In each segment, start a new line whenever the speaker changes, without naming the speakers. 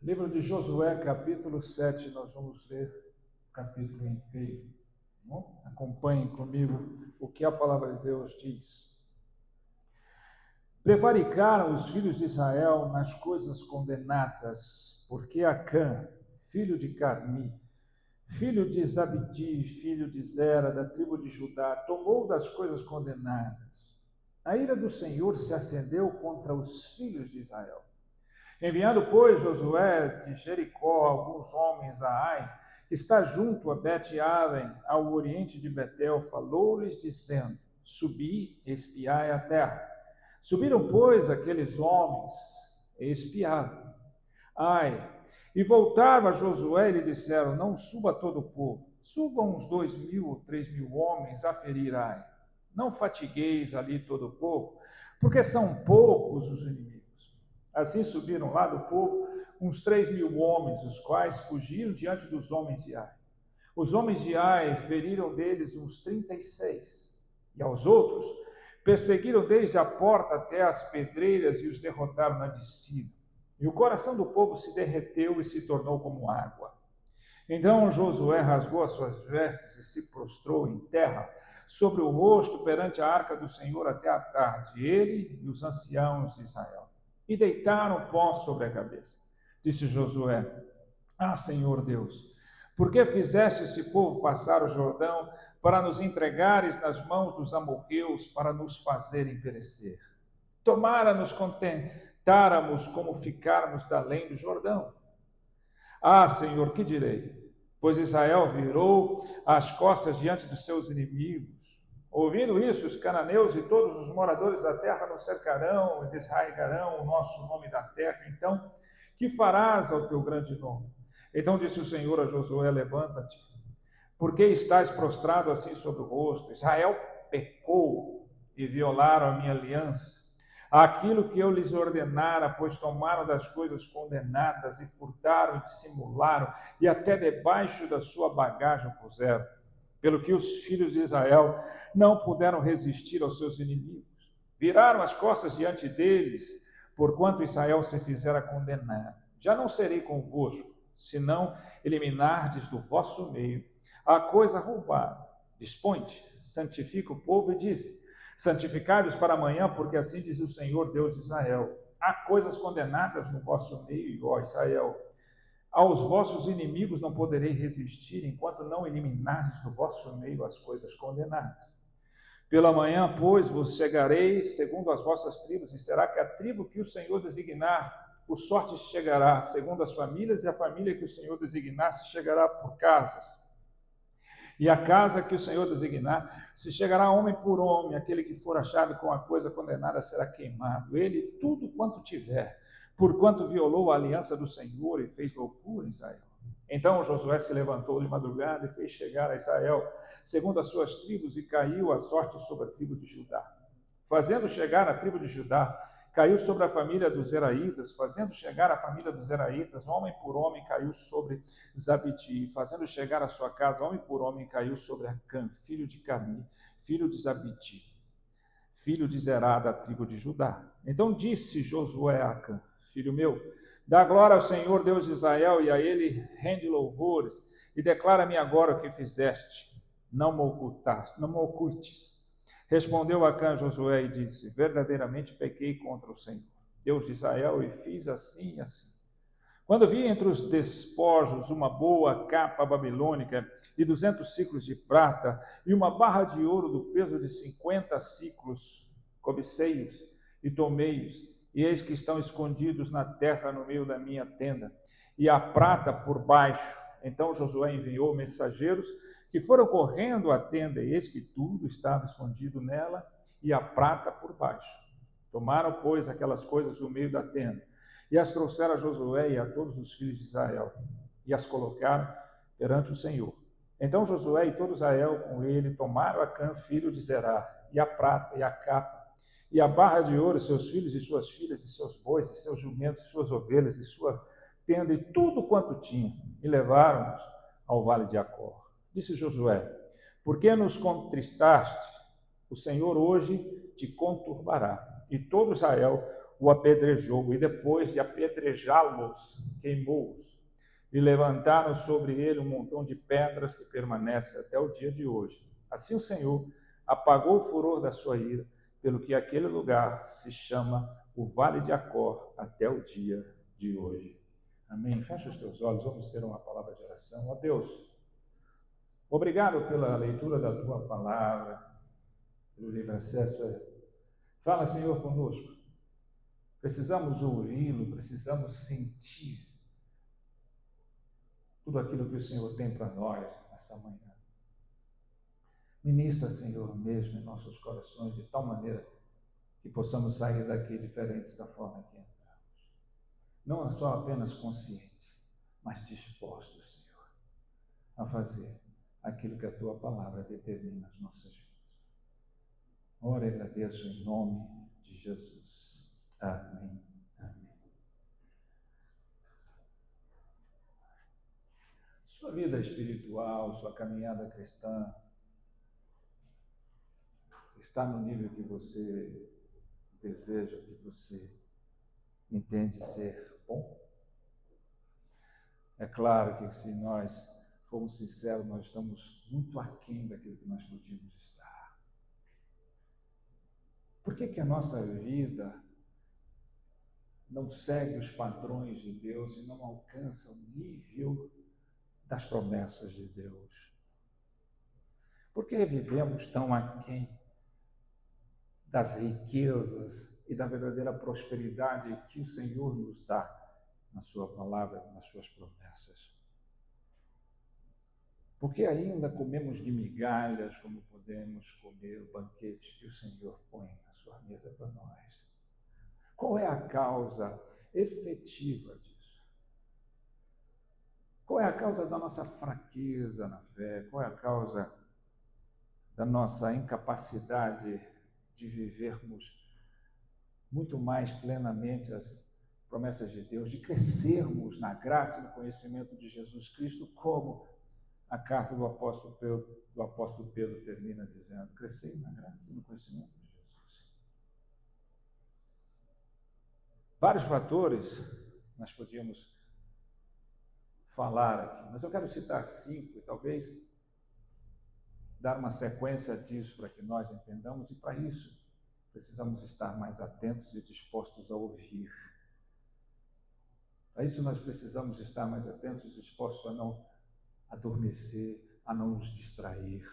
Livro de Josué, capítulo 7, nós vamos ler o capítulo inteiro. Bom? Acompanhem comigo o que a palavra de Deus diz. Prevaricaram os filhos de Israel nas coisas condenadas, porque Acã, filho de Carmi, filho de Zabdi, filho de Zera, da tribo de Judá, tomou das coisas condenadas. A ira do Senhor se acendeu contra os filhos de Israel. Enviando, pois, Josué de Jericó alguns homens a Ai, que está junto a Bet-Aven, ao oriente de Betel, falou-lhes, dizendo: Subi, espiai a terra. Subiram, pois, aqueles homens e espiaram. Ai, e voltaram a Josué e lhe disseram: Não suba todo o povo, subam uns 2.000 ou 3.000 homens a ferir Ai. Não fatigueis ali todo o povo, porque são poucos os inimigos. Assim subiram lá do povo uns 3.000 homens, os quais fugiram diante dos homens de Ai. Os homens de Ai feriram deles uns 36, e aos outros perseguiram desde a porta até as pedreiras e os derrotaram na descida. E o coração do povo se derreteu e se tornou como água. Então Josué rasgou as suas vestes e se prostrou em terra, sobre o rosto perante a arca do Senhor até a tarde, ele e os anciãos de Israel. E deitaram pó sobre a cabeça. Disse Josué: Senhor Deus, por que fizeste esse povo passar o Jordão para nos entregares nas mãos dos amorreus, para nos fazerem perecer? Tomara nos contentáramos como ficarmos da além do Jordão. Senhor, que direi? Pois Israel virou as costas diante dos seus inimigos. Ouvindo isso, os cananeus e todos os moradores da terra nos cercarão e desraigarão o nosso nome da terra. Então, que farás ao teu grande nome? Então disse o Senhor a Josué: Levanta-te, porque estás prostrado assim sobre o rosto? Israel pecou e violaram a minha aliança, aquilo que eu lhes ordenara, pois tomaram das coisas condenadas e furtaram e dissimularam, e até debaixo da sua bagagem o puseram. Pelo que os filhos de Israel não puderam resistir aos seus inimigos. Viraram as costas diante deles, porquanto Israel se fizera condenar. Já não serei convosco, senão eliminardes do vosso meio a coisa roubada. Dispõe-te, santifica o povo e dize: santificai-vos para amanhã, porque assim diz o Senhor Deus de Israel: há coisas condenadas no vosso meio, ó Israel. Aos vossos inimigos não poderei resistir, enquanto não eliminardes do vosso meio as coisas condenadas. Pela manhã, pois, vos chegareis segundo as vossas tribos, e será que a tribo que o Senhor designar, por sorte chegará, segundo as famílias, e a família que o Senhor designar se chegará por casas. E a casa que o Senhor designar, se chegará homem por homem, aquele que for achado com a coisa condenada será queimado, ele e tudo quanto tiver, porquanto violou a aliança do Senhor e fez loucura em Israel. Então Josué se levantou de madrugada e fez chegar a Israel, segundo as suas tribos, e caiu a sorte sobre a tribo de Judá. Fazendo chegar a tribo de Judá, caiu sobre a família dos Zeraitas. Fazendo chegar a família dos Zeraitas, homem por homem, caiu sobre Zabdi. Fazendo chegar a sua casa, homem por homem, caiu sobre Acã, filho de Carmi, filho de Zabdi, filho de Zerá, da tribo de Judá. Então disse Josué a Acã: Filho meu, dá glória ao Senhor Deus de Israel, e a ele rende louvores, e declara-me agora o que fizeste. Não me ocultes. Respondeu Acã a Josué e disse: verdadeiramente pequei contra o Senhor, Deus de Israel, e fiz assim e assim. Quando vi entre os despojos uma boa capa babilônica e 200 siclos de prata e uma barra de ouro do peso de 50 siclos, cobicei-os e tomei-os, e eis que estão escondidos na terra no meio da minha tenda, e a prata por baixo. Então Josué enviou mensageiros que foram correndo à tenda, e eis que tudo estava escondido nela, e a prata por baixo. Tomaram, pois, aquelas coisas do meio da tenda, e as trouxeram a Josué e a todos os filhos de Israel, e as colocaram perante o Senhor. Então Josué e todo Israel com ele tomaram Acã, filho de Zerá, e a prata, e a capa, e a barra de ouro, seus filhos e suas filhas, e seus bois, e seus jumentos, e suas ovelhas, e sua tenda, e tudo quanto tinha, e levaram-nos ao vale de Acor. Disse Josué: por que nos contristaste? O Senhor hoje te conturbará. E todo Israel o apedrejou, e depois de apedrejá-los, queimou-os, e levantaram sobre ele um montão de pedras que permanece até o dia de hoje. Assim o Senhor apagou o furor da sua ira, pelo que aquele lugar se chama o Vale de Acor até o dia de hoje. Amém? Fecha os teus olhos, vamos ter uma palavra de oração. Ó Deus, obrigado pela leitura da tua palavra, pelo livre acesso. Fala, Senhor, conosco. Precisamos ouvi-lo, precisamos sentir tudo aquilo que o Senhor tem para nós nessa manhã. Ministra, Senhor, mesmo em nossos corações, de tal maneira que possamos sair daqui diferentes da forma que entramos. Não só apenas conscientes, mas dispostos, Senhor, a fazer aquilo que a Tua palavra determina nas nossas vidas. Oro e agradeço em nome de Jesus. Amém. Amém. Sua vida espiritual, sua caminhada cristã, está no nível que você deseja, que você entende ser bom? É claro que se nós formos sinceros, nós estamos muito aquém daquilo que nós podíamos estar. Por que a nossa vida não segue os padrões de Deus e não alcança o nível das promessas de Deus? Por que vivemos tão aquém das riquezas e da verdadeira prosperidade que o Senhor nos dá na sua palavra, nas suas promessas? Porque ainda comemos de migalhas como podemos comer o banquete que o Senhor põe na sua mesa para nós? Qual é a causa efetiva disso? Qual é a causa da nossa fraqueza na fé? Qual é a causa da nossa incapacidade de vivermos muito mais plenamente as promessas de Deus, de crescermos na graça e no conhecimento de Jesus Cristo, como a carta do apóstolo Pedro termina dizendo: crescei na graça e no conhecimento de Jesus. Vários fatores nós podíamos falar aqui, mas eu quero citar 5 e talvez dar uma sequência disso para que nós entendamos, e para isso precisamos estar mais atentos e dispostos a ouvir. Para isso nós precisamos estar mais atentos e dispostos a não adormecer, a não nos distrair.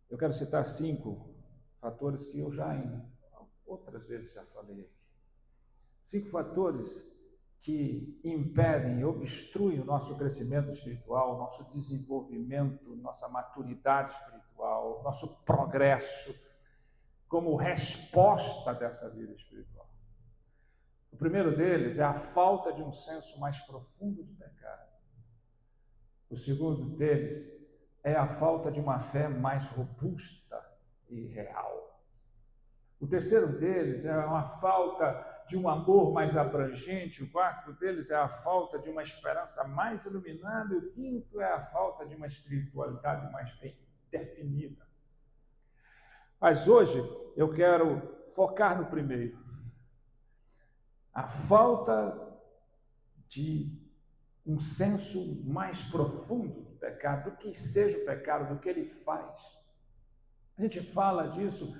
Eu quero citar 5 fatores que eu já outras vezes já falei aqui. 5 fatores que impedem e obstruem o nosso crescimento espiritual, nosso desenvolvimento, nossa maturidade espiritual, nosso progresso, como resposta dessa vida espiritual. O primeiro deles é a falta de um senso mais profundo de pecado. O segundo deles é a falta de uma fé mais robusta e real. O terceiro deles é uma falta de um amor mais abrangente. O quarto deles é a falta de uma esperança mais iluminada. E o quinto é a falta de uma espiritualidade mais bem definida. Mas hoje eu quero focar no primeiro. A falta de um senso mais profundo do pecado, do que seja o pecado, do que ele faz. A gente fala disso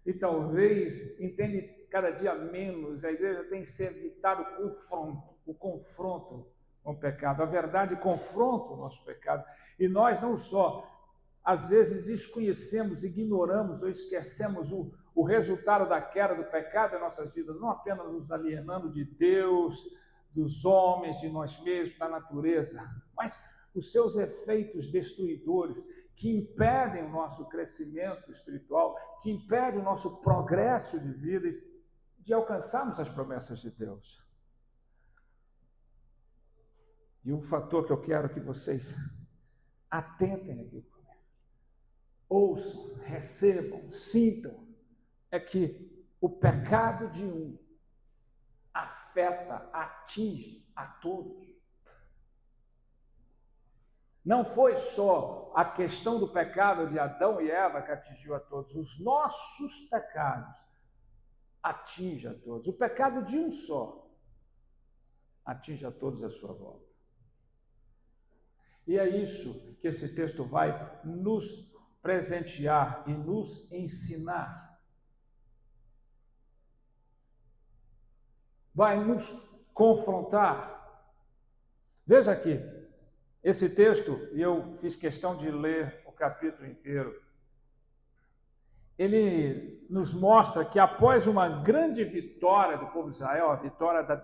e talvez entende cada dia menos. A igreja tem se evitado o confronto com o pecado. A verdade confronta o nosso pecado. E nós não só, às vezes, desconhecemos, ignoramos ou esquecemos o resultado da queda do pecado em nossas vidas, não apenas nos alienando de Deus, dos homens, de nós mesmos, da natureza, mas os seus efeitos destruidores que impedem o nosso crescimento espiritual, que impedem o nosso progresso de vida e de alcançarmos as promessas de Deus. E um fator que eu quero que vocês atentem aqui comigo, ouçam, recebam, sintam, é que o pecado de um afeta, atinge a todos. Não foi só a questão do pecado de Adão e Eva que atingiu a todos. Os nossos pecados atinge a todos. O pecado de um só atinge a todos à sua volta. E é isso que esse texto vai nos presentear e nos ensinar. Vai nos confrontar. Veja aqui, esse texto, e eu fiz questão de ler o capítulo inteiro, ele nos mostra que após uma grande vitória do povo de Israel, a vitória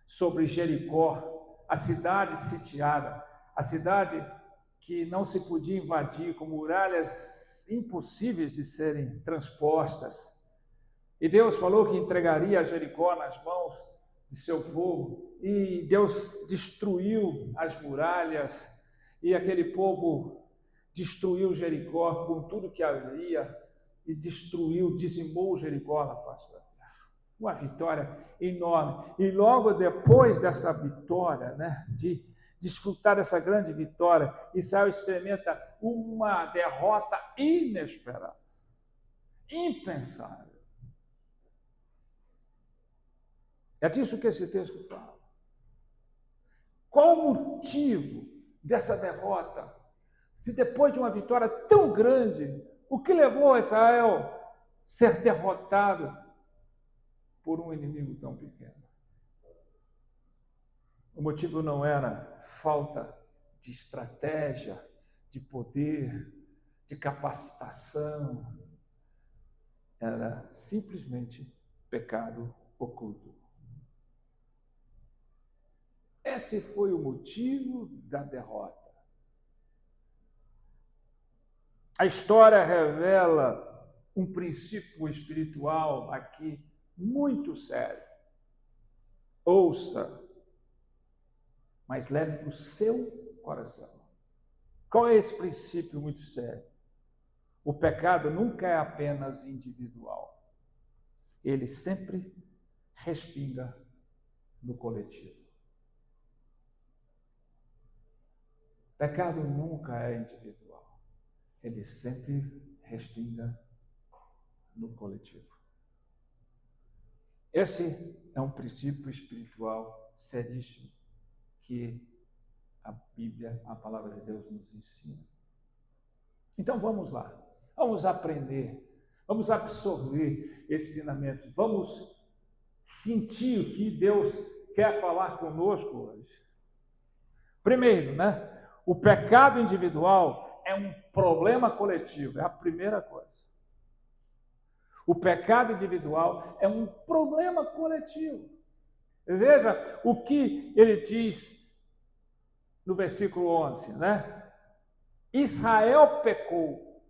sobre Jericó, a cidade sitiada, a cidade que não se podia invadir, com muralhas impossíveis de serem transpostas. E Deus falou que entregaria Jericó nas mãos de seu povo, e Deus destruiu as muralhas, e aquele povo destruiu Jericó com tudo que havia, e dizimou Jericó na face da terra. Uma vitória enorme. E logo depois dessa vitória, de desfrutar dessa grande vitória, Israel experimenta uma derrota inesperada, impensável. É disso que esse texto fala. Qual o motivo dessa derrota? Se depois de uma vitória tão grande, o que levou Israel a ser derrotado por um inimigo tão pequeno? O motivo não era falta de estratégia, de poder, de capacitação. Era simplesmente pecado oculto. Esse foi o motivo da derrota. A história revela um princípio espiritual aqui muito sério. Ouça, mas leve para o seu coração. Qual é esse princípio muito sério? O pecado nunca é apenas individual. Ele sempre respinga no coletivo. O pecado nunca é individual. Ele sempre respinga no coletivo. Esse é um princípio espiritual seríssimo que a Bíblia, a palavra de Deus, nos ensina. Então vamos lá, vamos aprender, vamos absorver esses ensinamentos, vamos sentir o que Deus quer falar conosco hoje. Primeiro, o pecado individual é um problema coletivo, é a primeira coisa. O pecado individual é um problema coletivo. Veja o que ele diz no versículo 11, Israel pecou.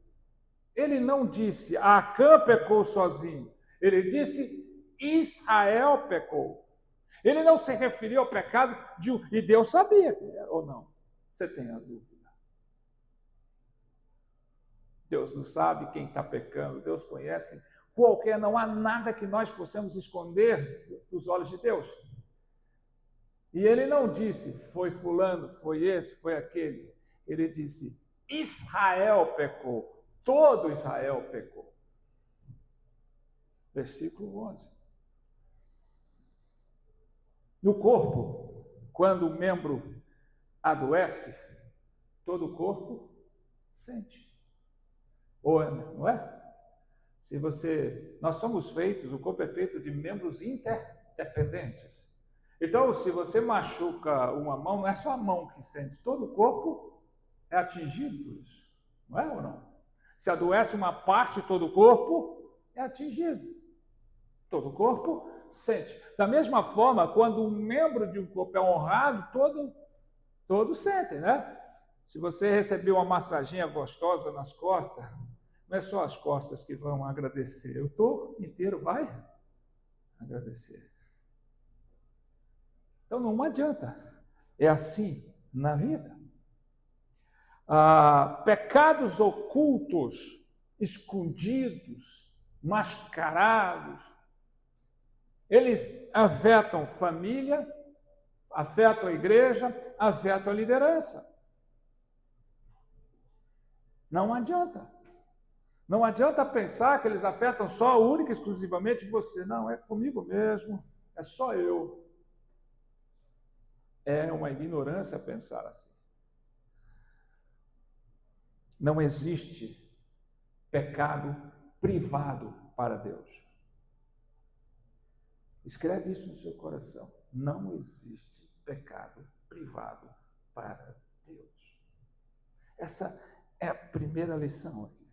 Ele não disse, Acã pecou sozinho. Ele disse, Israel pecou. Ele não se referiu ao pecado de um... E Deus sabia que era, ou não? Você tem a dúvida. Deus não sabe quem está pecando, Deus conhece qualquer, não há nada que nós possamos esconder dos olhos de Deus. E ele não disse, foi fulano, foi esse, foi aquele. Ele disse, Israel pecou, todo Israel pecou. Versículo 11. No corpo, quando o membro adoece, todo o corpo sente. Ou não é? Nós somos feitos, o corpo é feito de membros interdependentes. Então, se você machuca uma mão, não é só a mão que sente, todo o corpo é atingido por isso. Não é ou não? Se adoece uma parte, todo o corpo é atingido. Todo o corpo sente. Da mesma forma, quando um membro de um corpo é honrado, todos sentem, Se você receber uma massaginha gostosa nas costas, não é só as costas que vão agradecer, o corpo inteiro vai agradecer. Então não adianta, é assim na vida. Pecados ocultos, escondidos, mascarados, eles afetam família, afetam a igreja, afetam a liderança. Não adianta. Não adianta pensar que eles afetam só, única e exclusivamente você. Não, é comigo mesmo, é só eu. É uma ignorância pensar assim. Não existe pecado privado para Deus. Escreve isso no seu coração. Não existe pecado privado para Deus. Essa é a primeira lição aqui.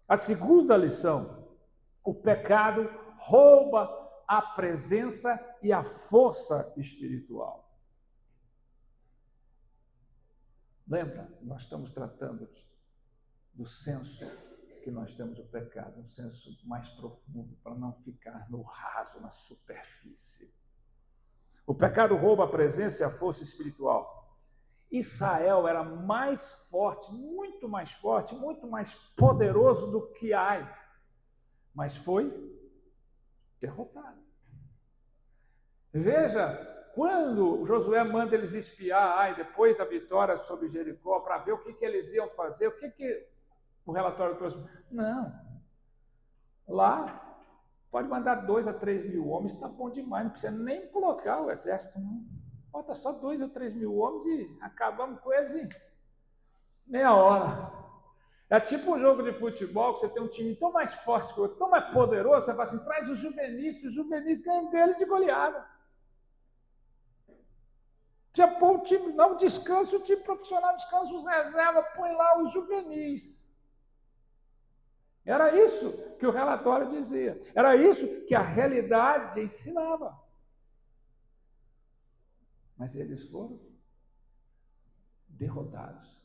A segunda lição: o pecado rouba a presença e a força espiritual. Lembra? Nós estamos tratando do senso que nós temos do pecado, um senso mais profundo, para não ficar no raso, na superfície. O pecado rouba a presença e a força espiritual. Israel era mais forte, muito mais poderoso do que Ai, mas foi derrotado. Veja, quando Josué manda eles espiar Ai, depois da vitória sobre Jericó, para ver o que eles iam fazer, o que o relatório trouxe? Não. Lá, pode mandar 2 a 3 mil homens, está bom demais, não precisa nem colocar o exército, não. Bota só 2 ou 3 mil homens e acabamos com eles em meia hora. É tipo um jogo de futebol, que você tem um time tão mais forte que o outro, tão mais poderoso, você fala assim, traz os juvenis ganham dele de goleada. Já pôr o time, não descansa o time profissional, descansa os reservas, põe lá os juvenis. Era isso que o relatório dizia. Era isso que a realidade ensinava. Mas eles foram derrotados.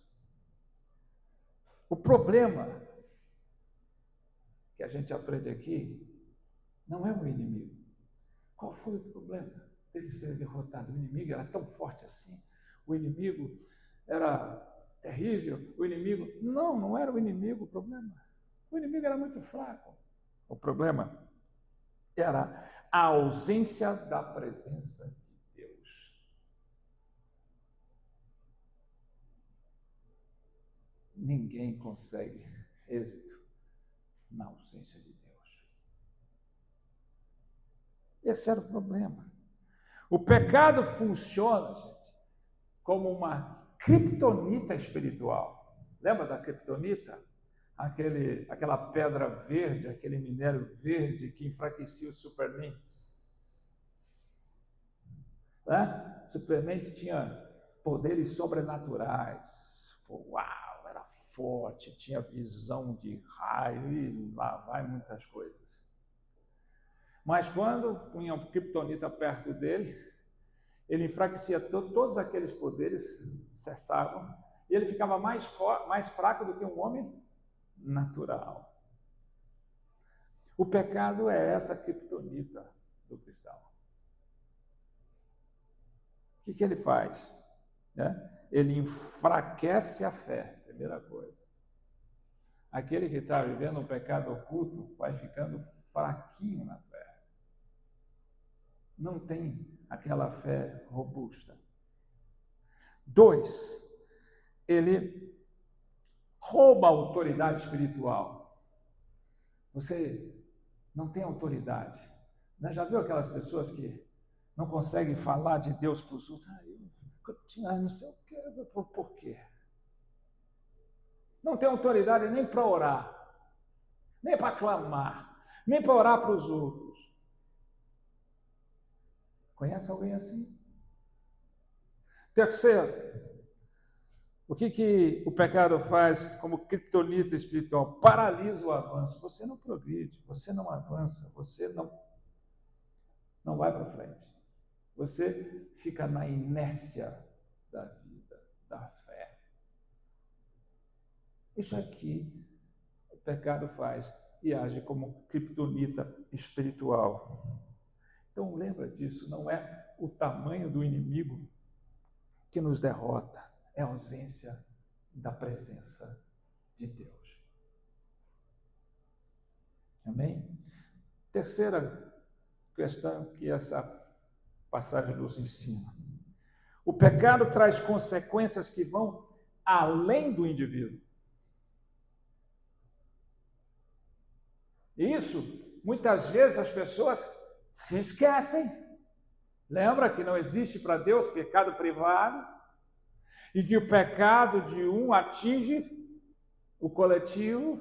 O problema que a gente aprende aqui não é o inimigo. Qual foi o problema dele ser derrotado? O inimigo era tão forte assim? O inimigo era terrível? O inimigo... Não era o inimigo o problema. O inimigo era muito fraco. O problema era a ausência da presença de Deus. Ninguém consegue êxito na ausência de Deus. Esse era o problema. O pecado funciona, gente, como uma criptonita espiritual. Lembra da criptonita? Aquela pedra verde, aquele minério verde que enfraquecia o Superman. Né? Superman tinha poderes sobrenaturais. Uau, era forte, tinha visão de raio e lá vai muitas coisas. Mas quando punha um criptonita perto dele, ele enfraquecia todos aqueles poderes, cessavam, e ele ficava mais fraco do que um homem natural. O pecado é essa criptonita do cristão. O que ele faz? Ele enfraquece a fé, primeira coisa. Aquele que está vivendo um pecado oculto vai ficando fraquinho na fé. Não tem aquela fé robusta. 2, ele rouba a autoridade espiritual. Você não tem autoridade. Já viu aquelas pessoas que não conseguem falar de Deus para os outros? Eu não sei o que, por quê? Não tem autoridade nem para orar, nem para clamar, nem para orar para os outros. Conhece alguém assim? Terceiro, o que o pecado faz como criptonita espiritual? Paralisa o avanço. Você não progride, você não avança, você não vai para frente. Você fica na inércia da vida, da fé. Isso aqui o pecado faz e age como criptonita espiritual. Então lembra disso, não é o tamanho do inimigo que nos derrota, é a ausência da presença de Deus. Amém? Terceira questão que essa passagem nos ensina. O pecado traz consequências que vão além do indivíduo. Isso, muitas vezes as pessoas se esquecem. Lembra que não existe para Deus pecado privado e que o pecado de um atinge o coletivo.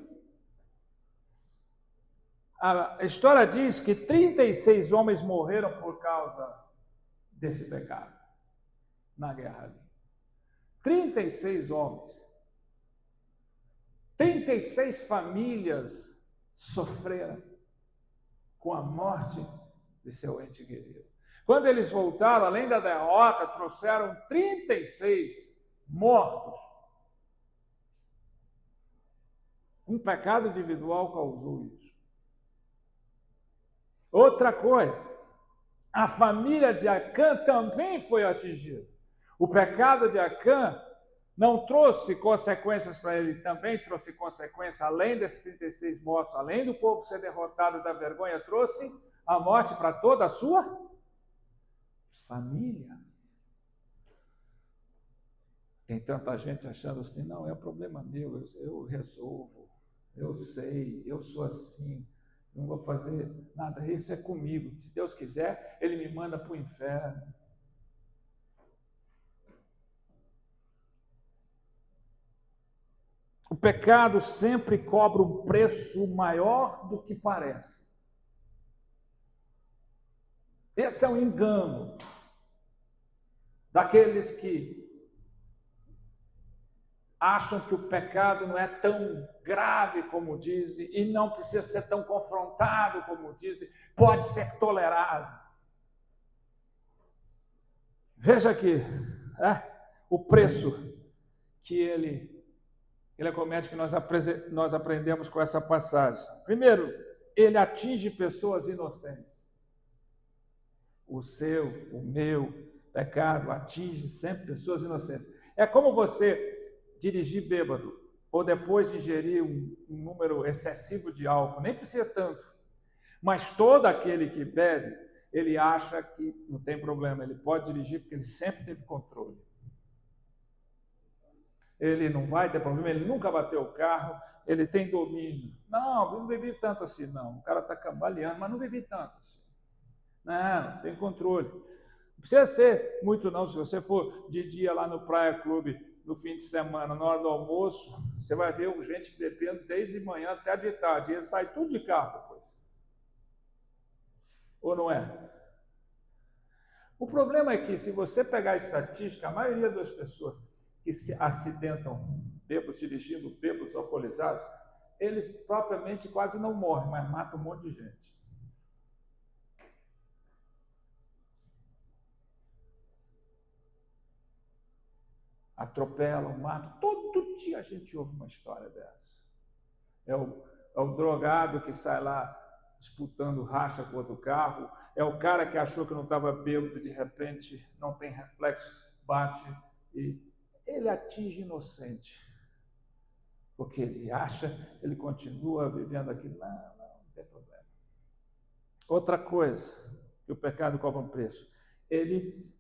A história diz que 36 homens morreram por causa desse pecado na guerra ali. 36 homens. 36 famílias sofreram com a morte de seu ente querido. Quando eles voltaram, além da derrota, trouxeram 36 mortos. Um pecado individual causou isso. Outra coisa, a família de Acã também foi atingida. O pecado de Acã não trouxe consequências para ele, também trouxe consequências, além desses 36 mortos, além do povo ser derrotado da vergonha, trouxe a morte para toda a sua família. Tem tanta gente achando assim, não, é problema meu, eu resolvo, eu sei, eu sou assim, não vou fazer nada, isso é comigo. Se Deus quiser, Ele me manda para o inferno. O pecado sempre cobra um preço maior do que parece. Esse é um engano daqueles que acham que o pecado não é tão grave como dizem e não precisa ser tão confrontado como dizem, pode ser tolerado. Veja aqui, o preço que ele acomete, que nós aprendemos com essa passagem. Primeiro, ele atinge pessoas inocentes. O seu, o meu pecado atinge sempre pessoas inocentes. É como você dirigir bêbado ou depois de ingerir um número excessivo de álcool, nem precisa tanto, mas todo aquele que bebe, ele acha que não tem problema, ele pode dirigir porque ele sempre teve controle. Ele não vai ter problema, ele nunca bateu o carro, ele tem domínio. Não, não bebi tanto assim, não. O cara está cambaleando, mas não bebi tanto assim. Não, tem controle. Não precisa ser muito não, se você for de dia lá no Praia Clube, no fim de semana, na hora do almoço, você vai ver gente bebendo desde de manhã até de tarde, e ele sai tudo de carro depois. Ou não é? O problema é que, se você pegar a estatística, a maioria das pessoas que se acidentam bêbados, dirigindo bêbados, alcoolizados, eles propriamente quase não morrem, mas matam um monte de gente. Atropelam, matam. Todo dia a gente ouve uma história dessa. É o drogado que sai lá disputando racha com outro carro, é o cara que achou que não estava bêbado, de repente não tem reflexo, bate e ele atinge inocente. Porque ele acha, ele continua vivendo aquilo. Não tem problema. Outra coisa que o pecado cobra um preço, ele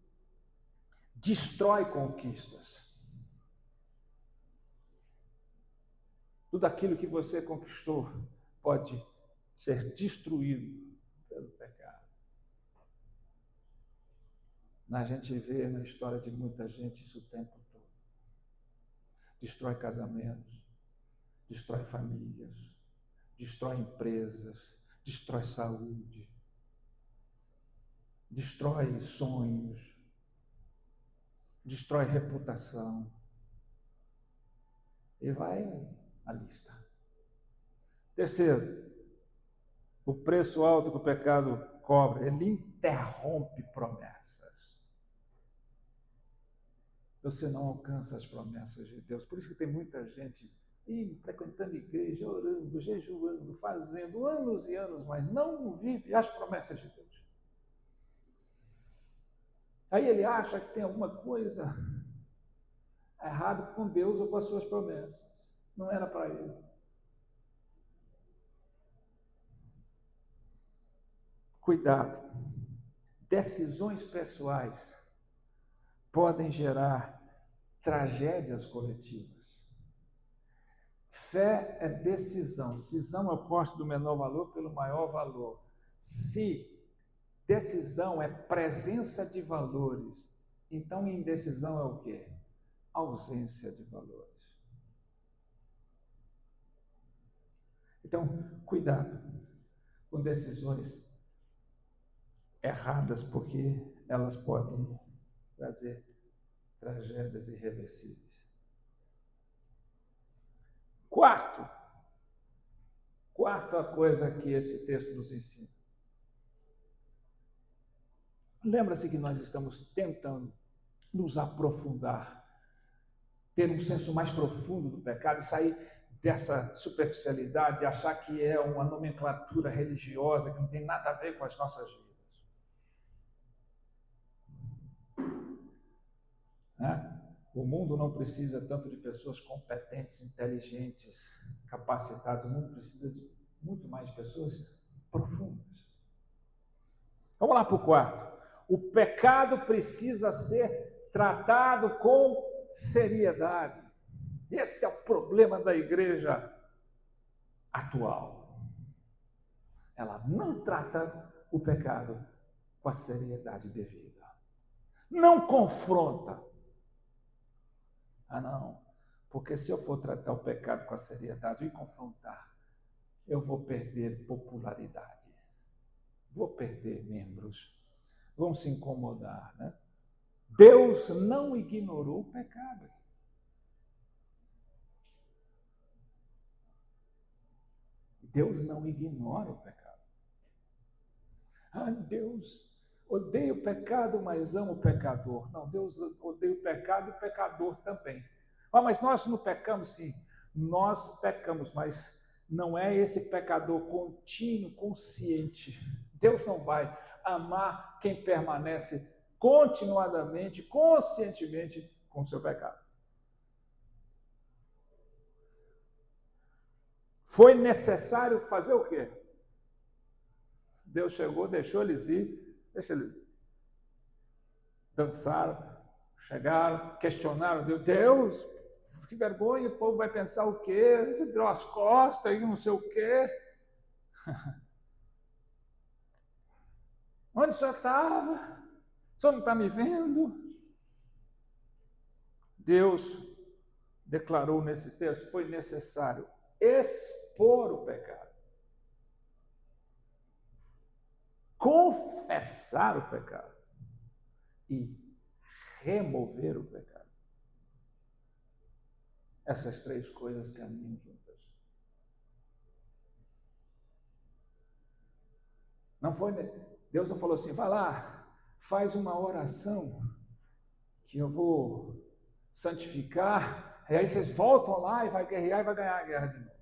destrói conquistas. Tudo aquilo que você conquistou pode ser destruído pelo pecado. A gente vê na história de muita gente isso o tempo todo. Destrói casamentos, destrói famílias, destrói empresas, destrói saúde, destrói sonhos, destrói reputação. E vai a lista. Terceiro, o preço alto que o pecado cobra, ele interrompe promessas. Você não alcança as promessas de Deus. Por isso que tem muita gente frequentando igreja, orando, jejuando, fazendo anos e anos, mas não vive as promessas de Deus. Aí ele acha que tem alguma coisa errada com Deus ou com as suas promessas. Não era para ele. Cuidado. Decisões pessoais podem gerar tragédias coletivas. Fé é decisão. Cisão é o oposto do menor valor pelo maior valor. Se decisão é presença de valores, então indecisão é o quê? Ausência de valores. Então, cuidado com decisões erradas, porque elas podem trazer tragédias irreversíveis. Quarta coisa que esse texto nos ensina. Lembra-se que nós estamos tentando nos aprofundar, ter um senso mais profundo do pecado e sair dessa superficialidade, achar que é uma nomenclatura religiosa que não tem nada a ver com as nossas vidas. Né? O mundo não precisa tanto de pessoas competentes, inteligentes, capacitadas. O mundo precisa de muito mais pessoas profundas. Vamos lá para o quarto. O pecado precisa ser tratado com seriedade. Esse é o problema da igreja atual. Ela não trata o pecado com a seriedade devida. Não confronta. Ah, não. Porque se eu for tratar o pecado com a seriedade e confrontar, eu vou perder popularidade. Vou perder membros. Vão se incomodar, né? Deus não ignorou o pecado. Deus não ignora o pecado. Ah, Deus odeia o pecado, mas ama o pecador. Não, Deus odeia o pecado e o pecador também. Ah, mas nós não pecamos, sim. Nós pecamos, mas não é esse pecador contínuo, consciente. Deus não vai amar quem permanece continuadamente, conscientemente com o seu pecado. Foi necessário fazer o quê? Deus chegou, deixou eles ir, deixa eles ir. Dançaram, chegaram, questionaram Deus, que vergonha, o povo vai pensar o quê? Virou as costas e não sei o quê. Onde o senhor estava? O senhor não está me vendo? Deus declarou nesse texto, foi necessário expor o pecado. Confessar o pecado e remover o pecado. Essas três coisas caminham juntas. Não foi, Deus não falou assim, vai lá, faz uma oração que eu vou santificar, e aí vocês voltam lá e vai guerrear e vai ganhar a guerra de novo.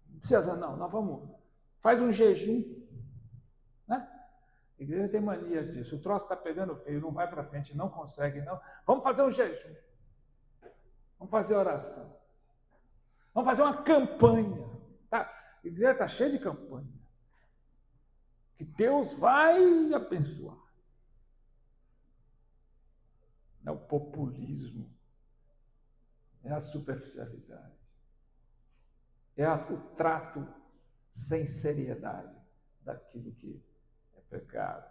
Não precisa não, nós vamos, faz um jejum, né? A igreja tem mania disso, o troço está pegando feio, não vai para frente, não consegue, não. Vamos fazer um jejum, vamos fazer oração, vamos fazer uma campanha. Tá? A igreja está cheia de campanha, que Deus vai abençoar. É o populismo, é a superficialidade, é o trato sem seriedade daquilo que é pecado.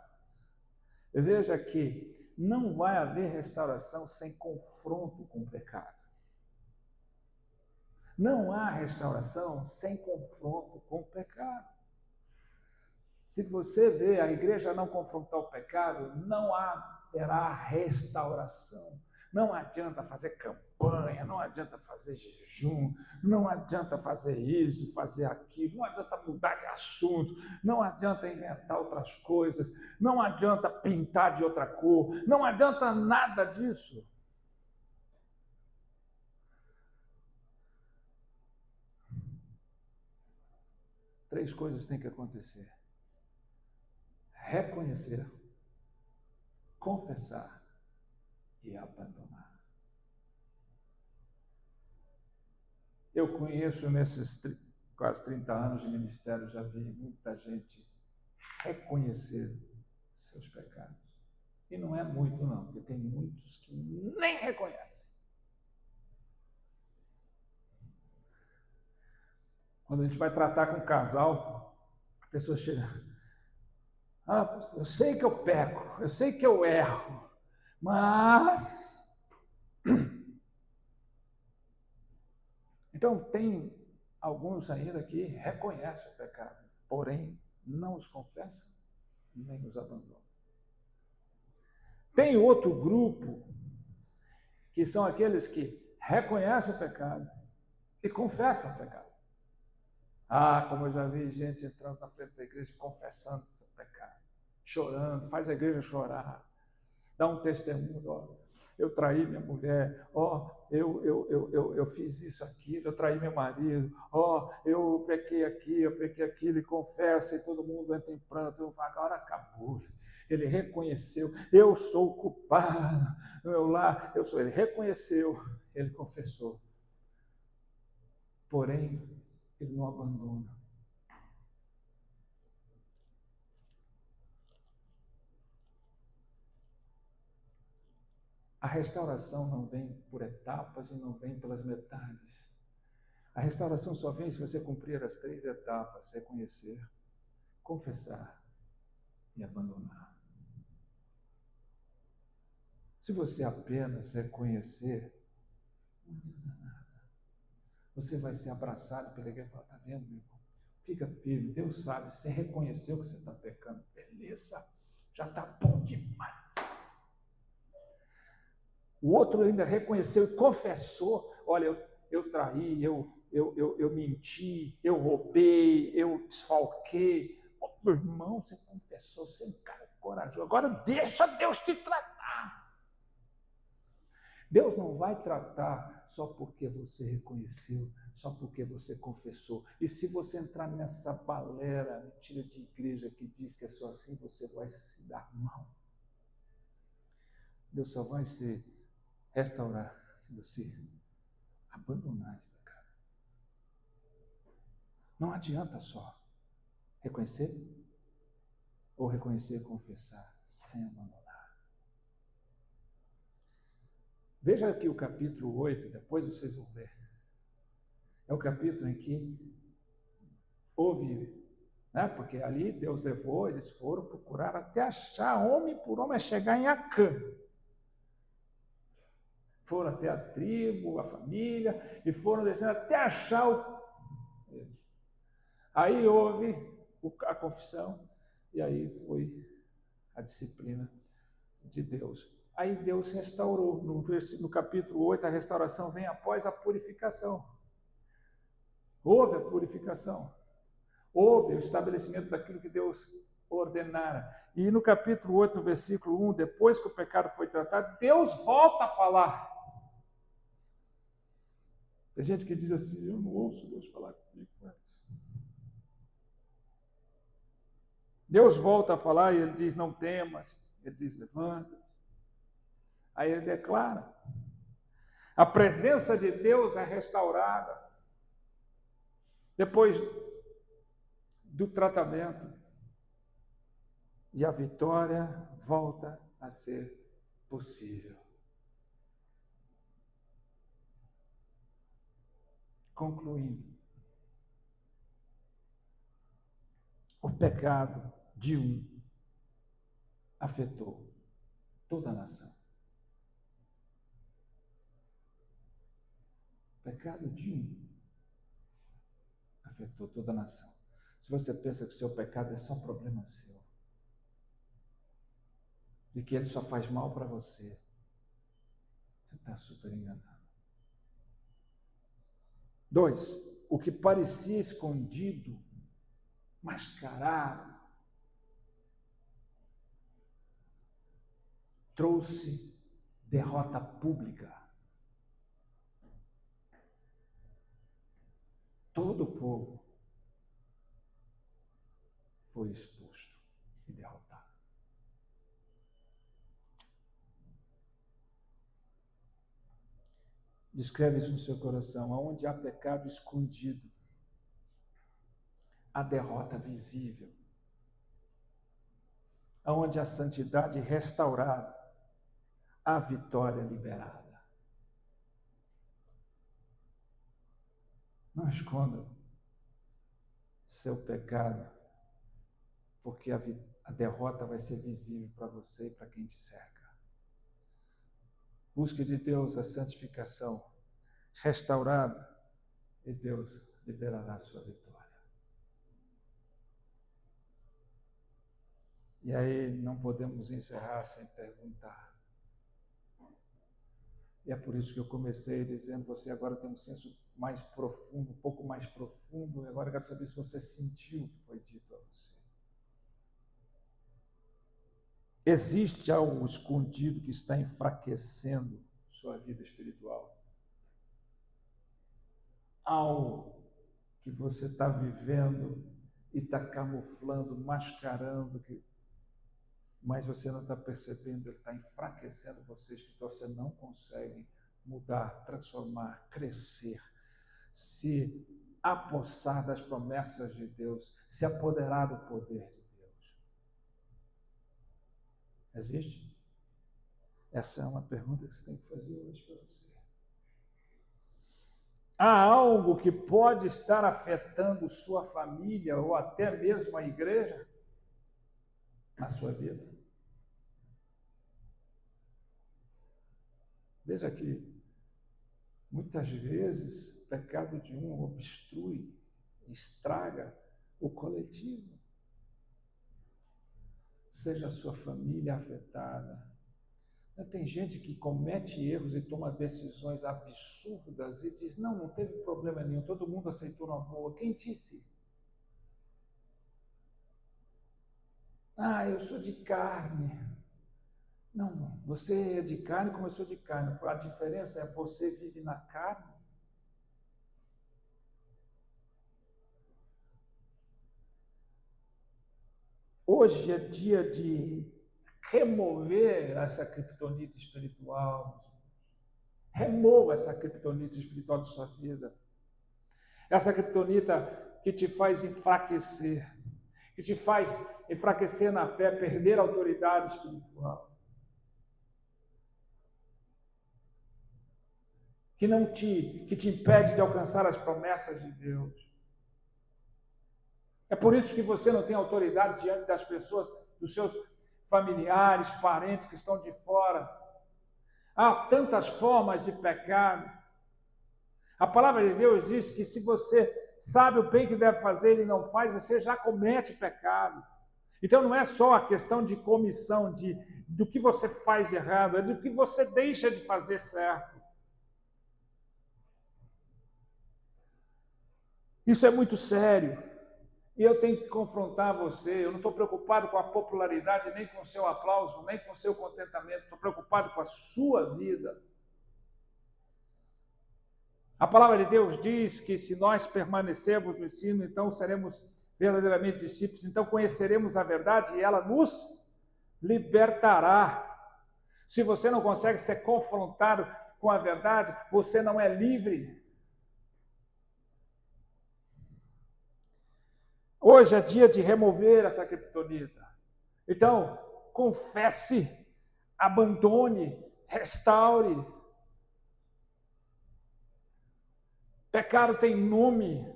Veja que não vai haver restauração sem confronto com o pecado. Não há restauração sem confronto com o pecado. Se você vê a igreja não confrontar o pecado, não haverá restauração. Não adianta fazer campanha, não adianta fazer jejum, não adianta fazer isso, fazer aquilo, não adianta mudar de assunto, não adianta inventar outras coisas, não adianta pintar de outra cor, não adianta nada disso. Três coisas têm que acontecer: reconhecer, confessar e abandonar. Eu conheço nesses quase 30 anos de ministério, já vi muita gente reconhecer seus pecados. E não é muito não, porque tem muitos que nem reconhecem. Quando a gente vai tratar com um casal, a pessoa chega, pastor, eu sei que eu peco, eu sei que eu erro, mas... Então, tem alguns ainda que reconhecem o pecado, porém não os confessam, nem os abandonam. Tem outro grupo, que são aqueles que reconhecem o pecado e confessam o pecado. Como eu já vi gente entrando na frente da igreja confessando seu pecado, chorando, faz a igreja chorar, dá um testemunho, eu traí minha mulher, eu fiz isso, aquilo, eu traí meu marido, eu pequei aqui, eu pequei aquilo, e confessa, e todo mundo entra em pranto, eu falo, agora acabou. Ele reconheceu, eu sou o culpado, ele reconheceu, ele confessou. Porém, ele não abandona. A restauração não vem por etapas e não vem pelas metades. A restauração só vem se você cumprir as 3 etapas: reconhecer, confessar e abandonar. Se você apenas reconhecer, não adianta nada. Você vai ser abraçado pela igreja e falar, está vendo, meu irmão? Fica firme, Deus sabe, você reconheceu que você está pecando. Beleza, já está bom demais. O outro ainda reconheceu e confessou, olha, eu traí, eu menti, eu roubei, eu desfalquei. Meu irmão, você confessou, você é um cara corajoso. Agora deixa Deus te tratar. Deus não vai tratar só porque você reconheceu, só porque você confessou. E se você entrar nessa balela, mentira de igreja que diz que é só assim, você vai se dar mal. Deus só vai se restaurar se você abandonar esse pecado. Não adianta só reconhecer ou reconhecer e confessar sem abandonar. Veja aqui o capítulo 8, depois vocês vão ver. É o capítulo em que houve, porque ali Deus levou, eles foram procurar até achar homem por homem, a chegar em Acã. Foram até a tribo, a família, e foram descendo até achar o... Aí houve a confissão, e aí foi a disciplina de Deus. Aí Deus restaurou. No capítulo 8, a restauração vem após a purificação. Houve a purificação. Houve o estabelecimento daquilo que Deus ordenara. E no capítulo 8, no versículo 1, depois que o pecado foi tratado, Deus volta a falar. Tem gente que diz assim, eu não ouço Deus falar comigo. Deus volta a falar e ele diz, não temas. Ele diz, levanta. Aí ele declara. A presença de Deus é restaurada. Depois do tratamento. E a vitória volta a ser possível. Concluindo. O pecado de um afetou toda a nação. O pecado de um afetou toda a nação. Se você pensa que o seu pecado é só problema seu, de que ele só faz mal para você, você está super enganado. 2. O que parecia escondido, mascarado, trouxe derrota pública. Todo o povo foi exposto e derrotado. Descreve isso no seu coração. Aonde há pecado escondido, há derrota visível. Aonde há santidade restaurada, há vitória liberada. Não esconda seu pecado, porque a derrota vai ser visível para você e para quem te cerca. Busque de Deus a santificação restaurada e Deus liberará a sua vitória. E aí não podemos encerrar sem perguntar. E é por isso que eu comecei dizendo, você agora tem um senso mais profundo, um pouco mais profundo, e agora eu quero saber se você sentiu o que foi dito a você. Existe algo escondido que está enfraquecendo sua vida espiritual? Algo que você está vivendo e está camuflando, mascarando, mas você não está percebendo, ele está enfraquecendo você, espiritual, você não consegue mudar, transformar, crescer, se apossar das promessas de Deus, se apoderar do poder de Deus. Existe? Essa é uma pergunta que você tem que fazer hoje para você. Há algo que pode estar afetando sua família ou até mesmo a igreja na sua vida? Veja que muitas vezes o pecado de um obstrui, estraga o coletivo. Seja a sua família afetada. Tem gente que comete erros e toma decisões absurdas e diz, não teve problema nenhum, todo mundo aceitou na boa. Quem disse? Eu sou de carne. Não, você é de carne como eu sou de carne. A diferença é você vive na carne. Hoje é dia de remover essa criptonite espiritual. Remova essa criptonite espiritual da sua vida. Essa criptonita que te faz enfraquecer, que te faz enfraquecer na fé, perder a autoridade espiritual. Que te impede de alcançar as promessas de Deus. É por isso que você não tem autoridade diante das pessoas, dos seus familiares, parentes que estão de fora. Há tantas formas de pecado. A palavra de Deus diz que se você sabe o bem que deve fazer e não faz, você já comete pecado. Então não é só a questão de comissão, do que você faz de errado, é do que você deixa de fazer certo. Isso é muito sério. E eu tenho que confrontar você. Eu não estou preocupado com a popularidade, nem com o seu aplauso, nem com o seu contentamento. Estou preocupado com a sua vida. A palavra de Deus diz que se nós permanecermos no ensino, então seremos verdadeiramente discípulos. Então conheceremos a verdade e ela nos libertará. Se você não consegue ser confrontado com a verdade, você não é livre. Hoje é dia de remover essa criptonita. Então, confesse, abandone, restaure. Pecado tem nome.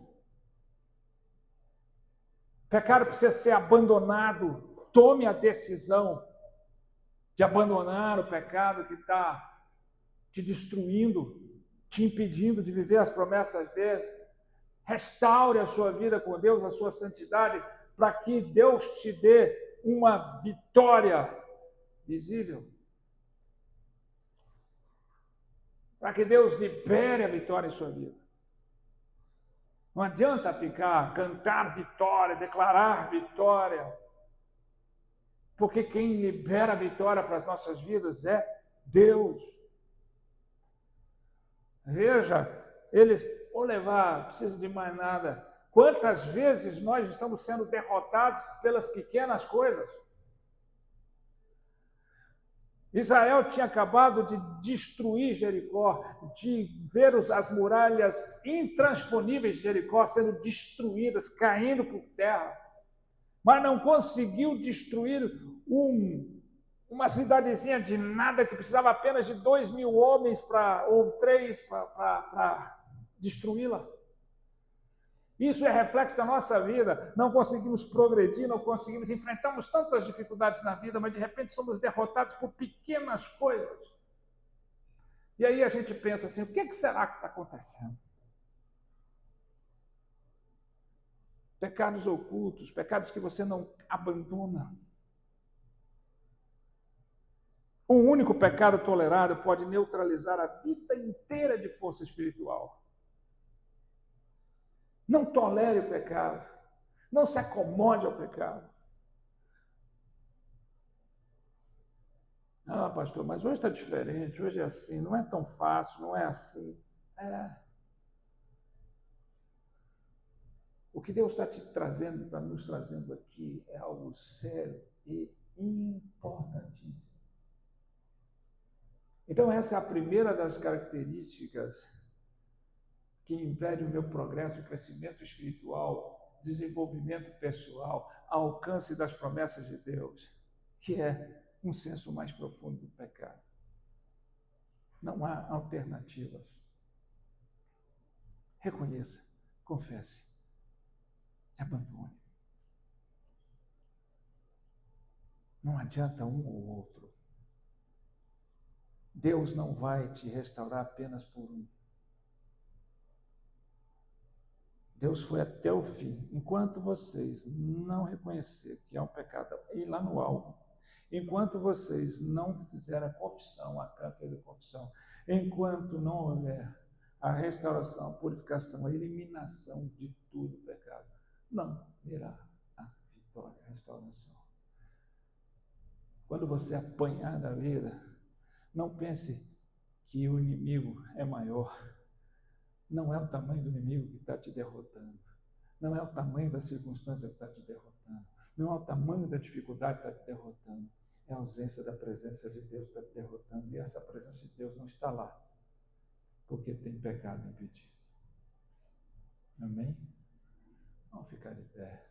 Pecado precisa ser abandonado. Tome a decisão de abandonar o pecado que está te destruindo, te impedindo de viver as promessas dele. Restaure a sua vida com Deus, a sua santidade, para que Deus te dê uma vitória visível. Para que Deus libere a vitória em sua vida. Não adianta cantar vitória, declarar vitória, porque quem libera a vitória para as nossas vidas é Deus. Veja, não preciso de mais nada. Quantas vezes nós estamos sendo derrotados pelas pequenas coisas? Israel tinha acabado de destruir Jericó, de ver as muralhas intransponíveis de Jericó sendo destruídas, caindo por terra, mas não conseguiu destruir uma cidadezinha de nada que precisava apenas de 2.000 homens ou 3 para destruí-la. Isso é reflexo da nossa vida. Não conseguimos progredir, não conseguimos, enfrentamos tantas dificuldades na vida, mas de repente somos derrotados por pequenas coisas. E aí a gente pensa assim, o que será que está acontecendo? Pecados ocultos, pecados que você não abandona. Um único pecado tolerado pode neutralizar a vida inteira de força espiritual. Não tolere o pecado. Não se acomode ao pecado. Ah, pastor, mas hoje está diferente, hoje é assim, não é tão fácil, não é assim. É. O que Deus está te trazendo, está nos trazendo aqui, é algo sério e importantíssimo. Então, essa é a primeira das características que impede o meu progresso, crescimento espiritual, desenvolvimento pessoal, alcance das promessas de Deus, que é um senso mais profundo do pecado. Não há alternativas. Reconheça, confesse, abandone. Não adianta um ou outro. Deus não vai te restaurar apenas por um. Deus foi até o fim. Enquanto vocês não reconhecerem que é um pecado, ir lá no alvo. Enquanto vocês não fizerem a confissão, a Acã fez a confissão, enquanto não houver a restauração, a purificação, a eliminação de tudo o pecado, não virá a vitória, a restauração. Quando você apanhar na vida, não pense que o inimigo é maior. Não é o tamanho do inimigo que está te derrotando. Não é o tamanho da circunstância que está te derrotando. Não é o tamanho da dificuldade que está te derrotando. É a ausência da presença de Deus que está te derrotando. E essa presença de Deus não está lá, porque tem pecado impedido. Amém? Vamos ficar de pé.